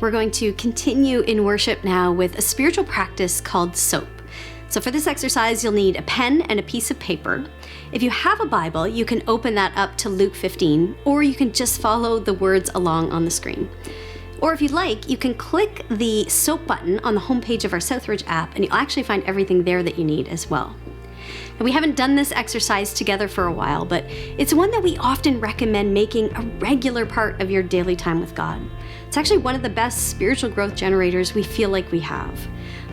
We're going to continue in worship now with a spiritual practice called S.O.A.P. So for this exercise, you'll need a pen and a piece of paper. If you have a Bible, you can open that up to Luke 15, or you can just follow the words along on the screen. Or if you'd like, you can click the S.O.A.P button on the homepage of our Southridge app, and you'll actually find everything there that you need as well. And we haven't done this exercise together for a while, but it's one that we often recommend making a regular part of your daily time with God. It's actually one of the best spiritual growth generators we feel like we have.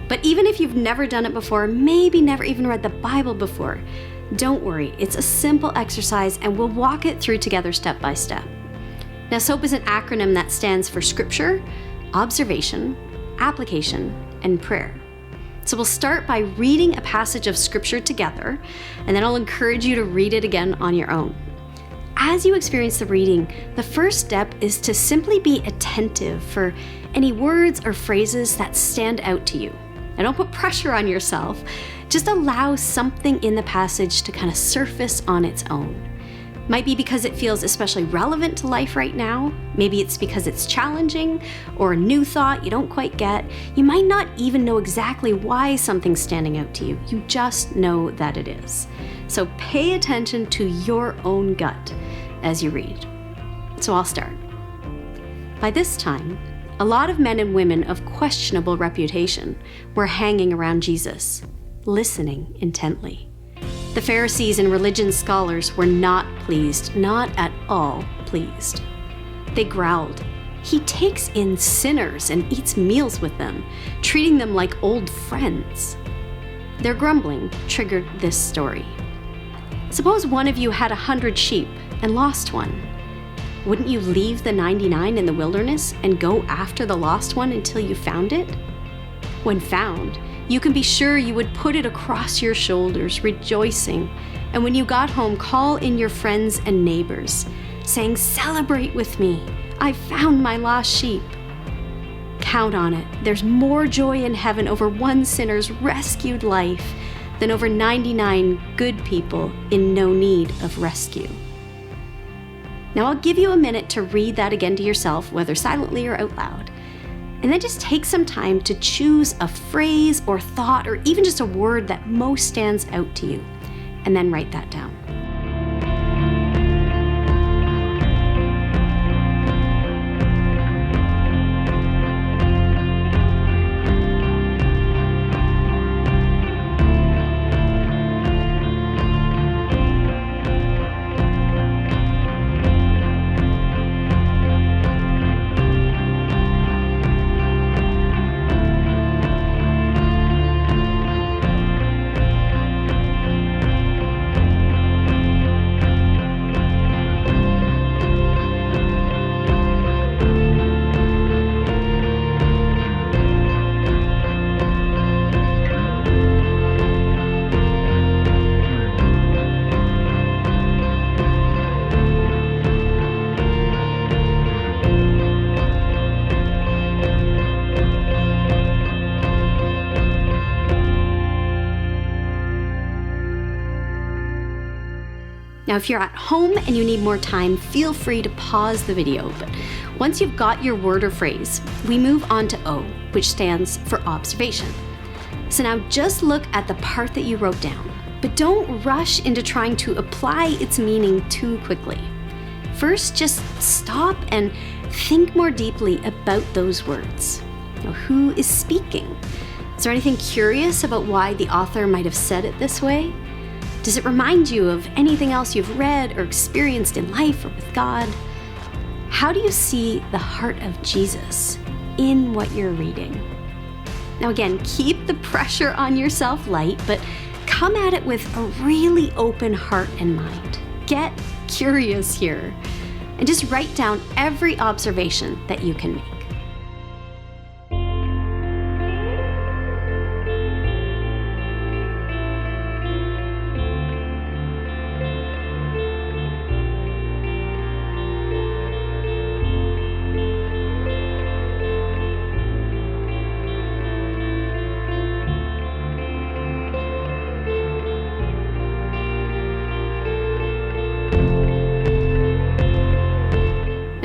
But even if you've never done it before, maybe never even read the Bible before, don't worry, it's a simple exercise and we'll walk it through together step by step. Now, S.O.A.P is an acronym that stands for Scripture, Observation, Application, and Prayer. So we'll start by reading a passage of Scripture together, and then I'll encourage you to read it again on your own. As you experience the reading, the first step is to simply be attentive for any words or phrases that stand out to you. Now, don't put pressure on yourself. Just allow something in the passage to kind of surface on its own. Might be because it feels especially relevant to life right now. Maybe it's because it's challenging or a new thought you don't quite get. You might not even know exactly why something's standing out to you. You just know that it is. So pay attention to your own gut as you read. So I'll start. By this time, a lot of men and women of questionable reputation were hanging around Jesus, listening intently. The Pharisees and religion scholars were not pleased, not at all pleased. They growled, "He takes in sinners and eats meals with them, treating them like old friends." Their grumbling triggered this story. Suppose one of you had 100 sheep and lost one. Wouldn't you leave the 99 in the wilderness and go after the lost one until you found it? When found, you can be sure you would put it across your shoulders, rejoicing, and when you got home, call in your friends and neighbors, saying, "Celebrate with me, I found my lost sheep." Count on it, there's more joy in heaven over one sinner's rescued life than over 99 good people in no need of rescue. Now I'll give you a minute to read that again to yourself, whether silently or out loud. And then just take some time to choose a phrase or thought or even just a word that most stands out to you, and then write that down. Now, if you're at home and you need more time, feel free to pause the video. But once you've got your word or phrase, we move on to O, which stands for observation. So now just look at the part that you wrote down, but don't rush into trying to apply its meaning too quickly. First, just stop and think more deeply about those words. Now, who is speaking? Is there anything curious about why the author might have said it this way? Does it remind you of anything else you've read or experienced in life or with God? How do you see the heart of Jesus in what you're reading? Now again, keep the pressure on yourself light, but come at it with a really open heart and mind. Get curious here, and just write down every observation that you can make.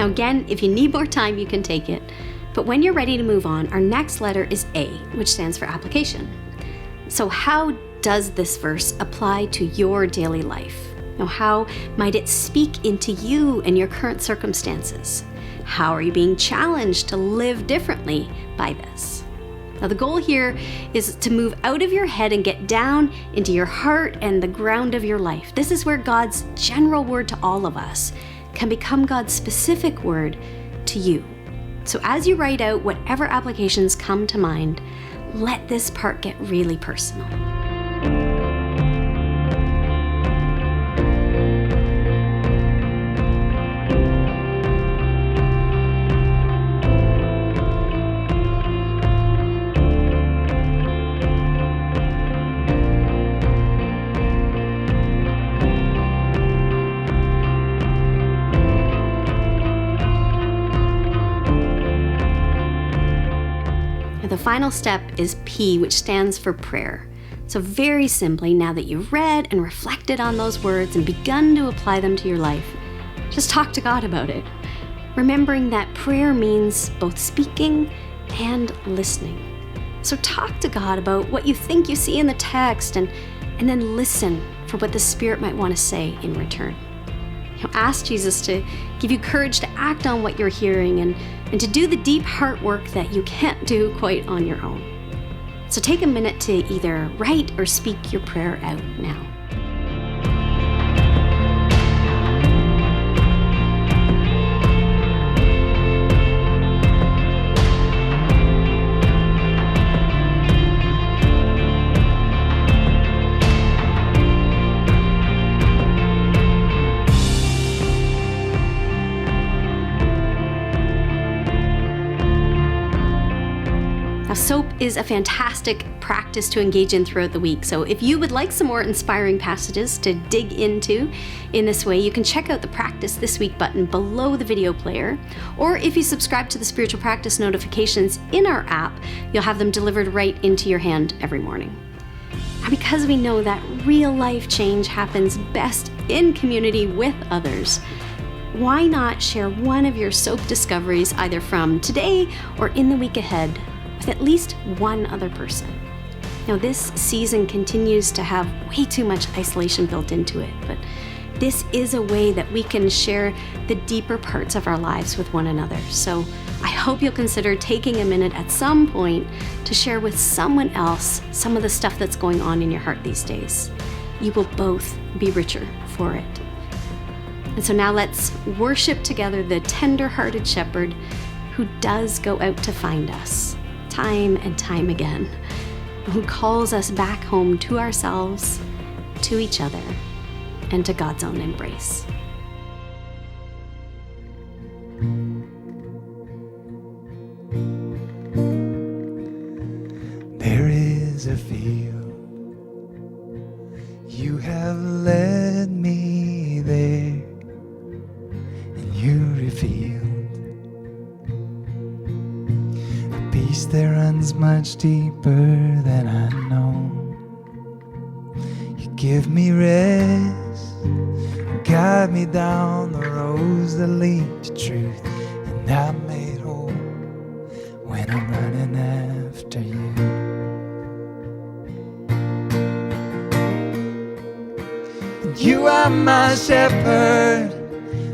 Now again, if you need more time, you can take it. But when you're ready to move on, our next letter is A, which stands for application. So how does this verse apply to your daily life? Now, how might it speak into you and your current circumstances? How are you being challenged to live differently by this? Now, the goal here is to move out of your head and get down into your heart and the ground of your life. This is where God's general word to all of us can become God's specific word to you. So as you write out whatever applications come to mind, let this part get really personal. The final step is P, which stands for prayer. So very simply, now that you've read and reflected on those words and begun to apply them to your life, just talk to God about it. Remembering that prayer means both speaking and listening. So talk to God about what you think you see in the text and then listen for what the Spirit might want to say in return. Ask Jesus to give you courage to act on what you're hearing and to do the deep heart work that you can't do quite on your own. So take a minute to either write or speak your prayer out now. Now, SOAP is a fantastic practice to engage in throughout the week. So if you would like some more inspiring passages to dig into in this way, you can check out the Practice This Week button below the video player. Or if you subscribe to the spiritual practice notifications in our app, you'll have them delivered right into your hand every morning. Now, because we know that real life change happens best in community with others, why not share one of your SOAP discoveries either from today or in the week ahead with at least one other person? Now, this season continues to have way too much isolation built into it, but this is a way that we can share the deeper parts of our lives with one another. So I hope you'll consider taking a minute at some point to share with someone else some of the stuff that's going on in your heart these days. You will both be richer for it. And so now let's worship together the tender-hearted shepherd who does go out to find us time and time again, who calls us back home to ourselves, to each other, and to God's own embrace. There is a field, you have led me there, and you revealed a peace that runs much deeper than I know. You give me rest, guide me down the roads that lead to truth, and I'm made whole when I'm running after you. And you are my shepherd,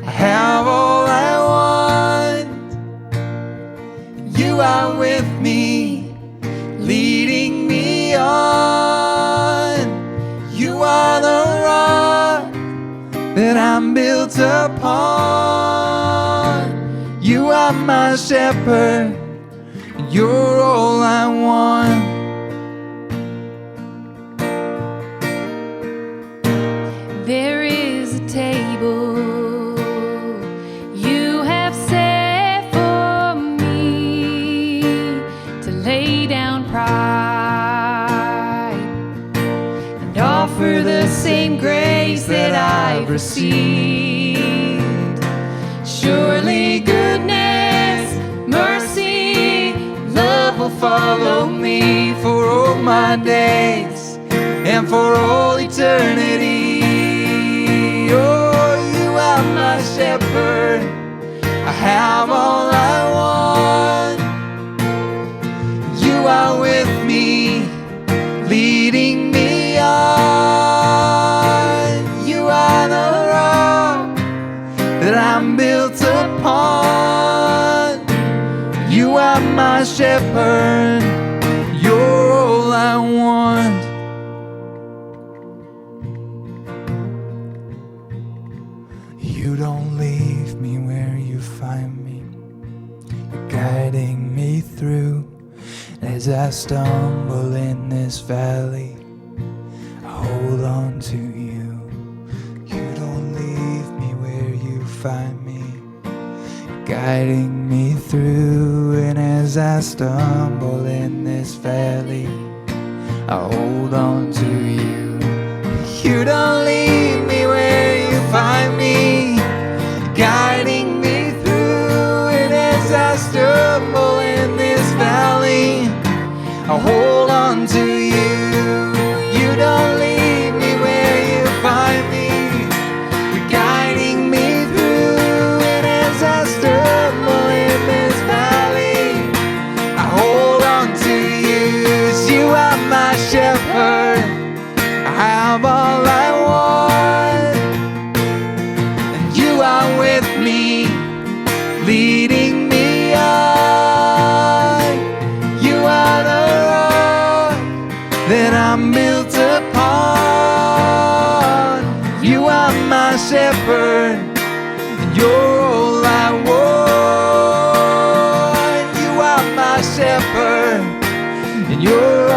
I have all I want. And you are with me, leading me on. You are the rock that I'm built upon. You are my shepherd, you're all I want. There is a table you have set for me to lay down pride and offer the same grace that I've received. Surely goodness, mercy, love will follow me for all my days and for all eternity. Oh, you are my shepherd, I have all I want. are my shepherd. You're all I want. You don't leave me where you find me. You're guiding me through. As I stumble in this valley, I hold on to you. You don't leave me where you find me. You're guiding me through. And as I stumble in this valley, I hold on to you. You don't leave me where you find me. You're guiding me through. And as I stumble in this valley, I hold on to you. You don't leave me where you find me. You're guiding me through. And as I stumble in this valley, I hold on to you. 'Cause you are my shepherd. I have all I want. And you are with me, leading me on. You are the rock that I'm built upon. You are my shepherd, and you're all I want. You are my shepherd, and you're